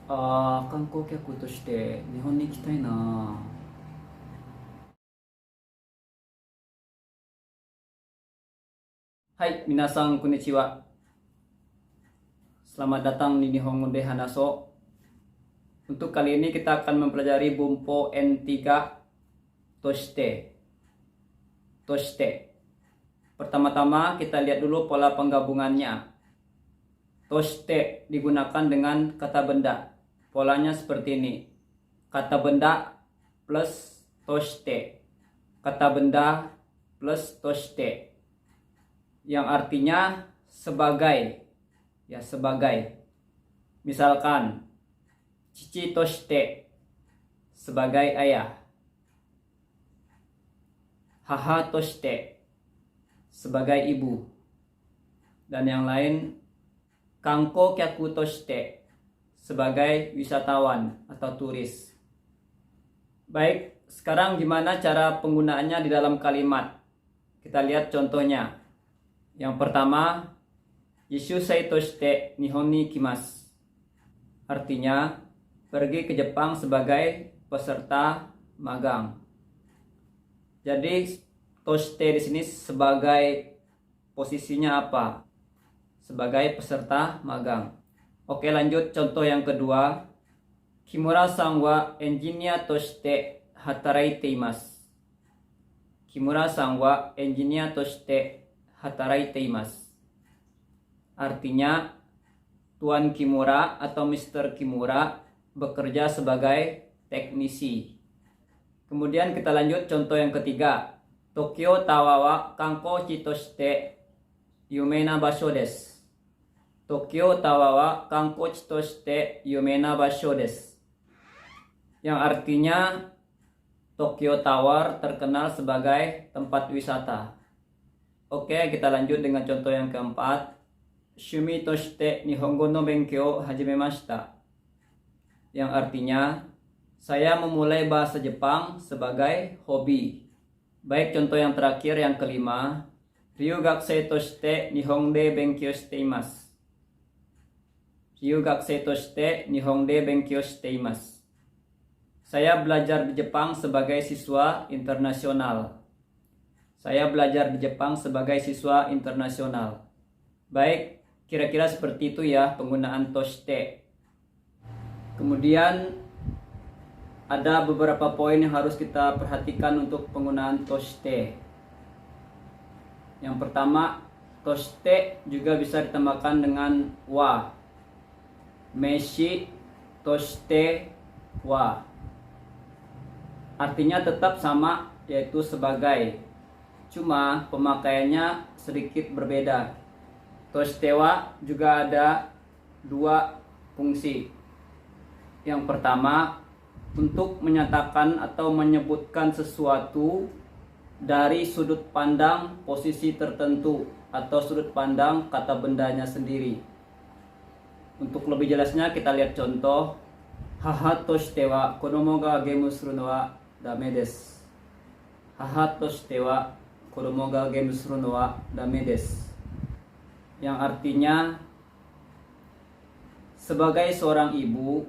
観光客として日本に行きたいな。Hai, minasan konnichiwa. Selamat datang di Nihongo de Hanaso. Untuk kali ini kita akan mempelajari Bunpo N3 Toshite. Pertama-tama kita lihat dulu pola penggabungannya. Toshite digunakan dengan kata benda. Polanya seperti ini. Kata benda plus toshite. Kata benda plus toshite. Yang artinya sebagai. Ya, sebagai. Misalkan Chichi toshite, sebagai ayah. Haha toshite, sebagai ibu. Dan yang lain, Kanko kyaku toshite, sebagai wisatawan atau turis. Baik, sekarang gimana cara penggunaannya di dalam kalimat? Kita lihat contohnya. Yang pertama, Yishusei toshite Nihon ni kimasu. Artinya, pergi ke Jepang sebagai peserta magang. Jadi, toshite di sini sebagai posisinya apa? Sebagai peserta magang. Oke, lanjut contoh yang kedua. Kimura-san wa engineer toshite hataraite imasu. Kimura-san wa engineer toshite hataraite imasu. Artinya, Tuan Kimura atau Mr. Kimura bekerja sebagai teknisi. Kemudian kita lanjut contoh yang ketiga. Tokyo Tawa wa kankouchi toshite yumeina basho desu. Tokyo Tawa wa kankouchi toshite yumeina basho desu. Yang artinya Tokyo Tower terkenal sebagai tempat wisata. Oke, kita lanjut dengan contoh yang keempat. Shumi toshite Nihongo no benkyou hajimemashita. Yang artinya, saya memulai bahasa Jepang sebagai hobi. Baik, contoh yang terakhir yang kelima. Ryugakusei toshite Nihon de benkyou shite imasu. Ryugakusei toshite Nihon de benkyou shite imasu. Saya belajar di Jepang sebagai siswa internasional. Saya belajar di Jepang sebagai siswa internasional. Baik, kira-kira seperti itu ya penggunaan toshite. Kemudian ada beberapa poin yang harus kita perhatikan untuk penggunaan toshite. Yang pertama, toshite juga bisa ditambahkan dengan wa. Meshi toshite wa. Artinya tetap sama, yaitu sebagai. Cuma pemakaiannya sedikit berbeda. Toshite wa juga ada dua fungsi. Yang pertama, untuk menyatakan atau menyebutkan sesuatu dari sudut pandang posisi tertentu atau sudut pandang kata bendanya sendiri. Untuk lebih jelasnya kita lihat contoh. Haha toshite wa kodomo ga gemu suru no wa dame desu. Haha toshite wa kodomo ga gemu suru no wa dame desu. Yang artinya, sebagai seorang ibu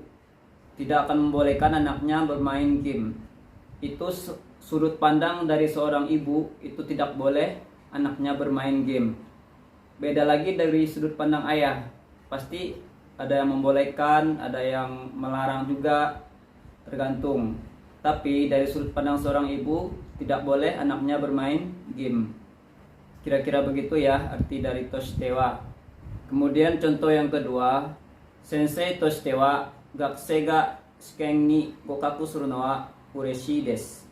tidak akan membolehkan anaknya bermain game. Itu sudut pandang dari seorang ibu, itu tidak boleh anaknya bermain game. Beda lagi dari sudut pandang ayah. Pasti ada yang membolehkan, ada yang melarang juga, tergantung. Tapi dari sudut pandang seorang ibu, tidak boleh anaknya bermain game. Kira-kira begitu ya arti dari toshite wa. Kemudian contoh yang kedua. Sensei toshite wa gakusei ga shiken ni gokaku suru no wa ureshii desu.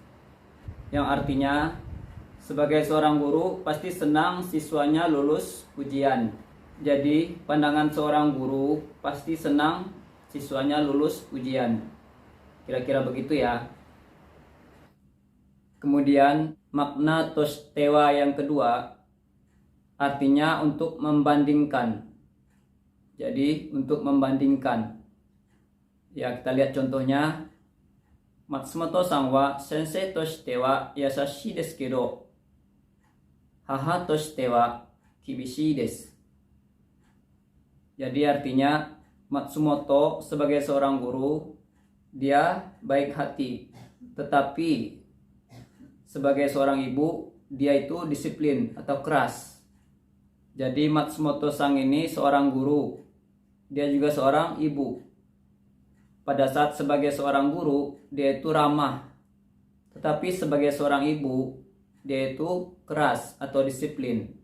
Yang artinya, sebagai seorang guru pasti senang siswanya lulus ujian. Jadi pandangan seorang guru pasti senang siswanya lulus ujian. Kira-kira begitu ya. Kemudian makna toshite wa yang kedua artinya untuk membandingkan. Jadi untuk membandingkan. Ya, kita lihat contohnya. Matsumoto-san wa sensei toshite wa yasashii desu kedo, haha toshite wa kibishii desu. Jadi artinya Matsumoto sebagai seorang guru, dia baik hati. Tetapi sebagai seorang ibu, dia itu disiplin atau keras. Jadi Matsumoto Sang ini seorang guru, dia juga seorang ibu. Pada saat sebagai seorang guru, dia itu ramah. Tetapi sebagai seorang ibu, dia itu keras atau disiplin.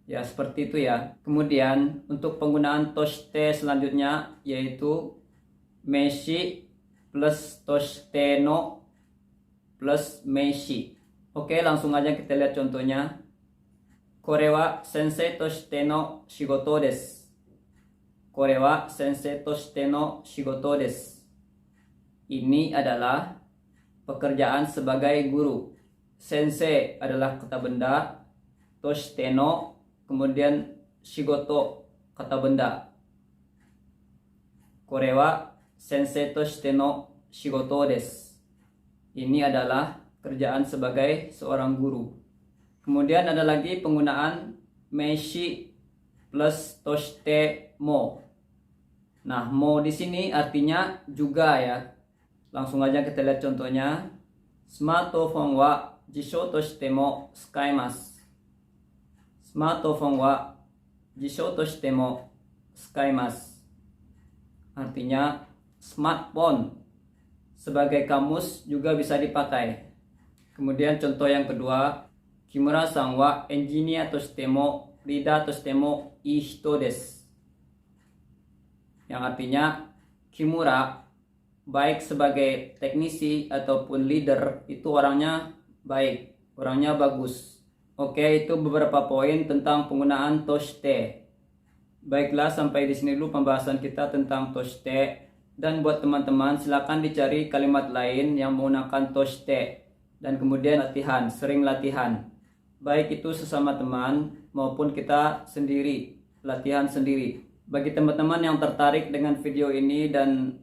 Ya, seperti itu ya. Kemudian untuk penggunaan toshite selanjutnya yaitu meshi plus toshite no plus meshi. Oke, langsung aja kita lihat contohnya. Kore wa sensei toshite no shigoto desu. Kore wa sensei toshite no shigoto desu. Ini adalah pekerjaan sebagai guru. Sensei adalah kata benda, toshite no kemudian shigoto kata benda. Kore wa sensei toshite no shigoto desu. Ini adalah kerjaan sebagai seorang guru. Kemudian ada lagi penggunaan meshi plus toshite mo. Nah, mo di sini artinya juga ya. Langsung aja kita lihat contohnya. Smartphone wa jisho toshite mo tsukaimasu. Smartphone wa jisho toshite mo tsukaimasu. Artinya smartphone sebagai kamus juga bisa dipakai. Kemudian contoh yang kedua, Kimura-san wa engineer toshite mo leader toshite mo ii hito desu. Yang artinya Kimura baik sebagai teknisi ataupun leader itu orangnya baik, orangnya bagus. Oke, itu beberapa poin tentang penggunaan toshite. Baiklah, sampai di sini dulu pembahasan kita tentang toshite. Dan buat teman-teman, silakan dicari kalimat lain yang menggunakan toshite. Dan kemudian latihan, sering latihan. Baik itu sesama teman maupun kita sendiri, latihan sendiri. Bagi teman-teman yang tertarik dengan video ini dan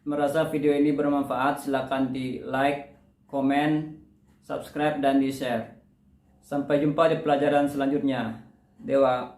merasa video ini bermanfaat, silakan di like, komen, subscribe, dan di share. Sampai jumpa di pelajaran selanjutnya. Dewa.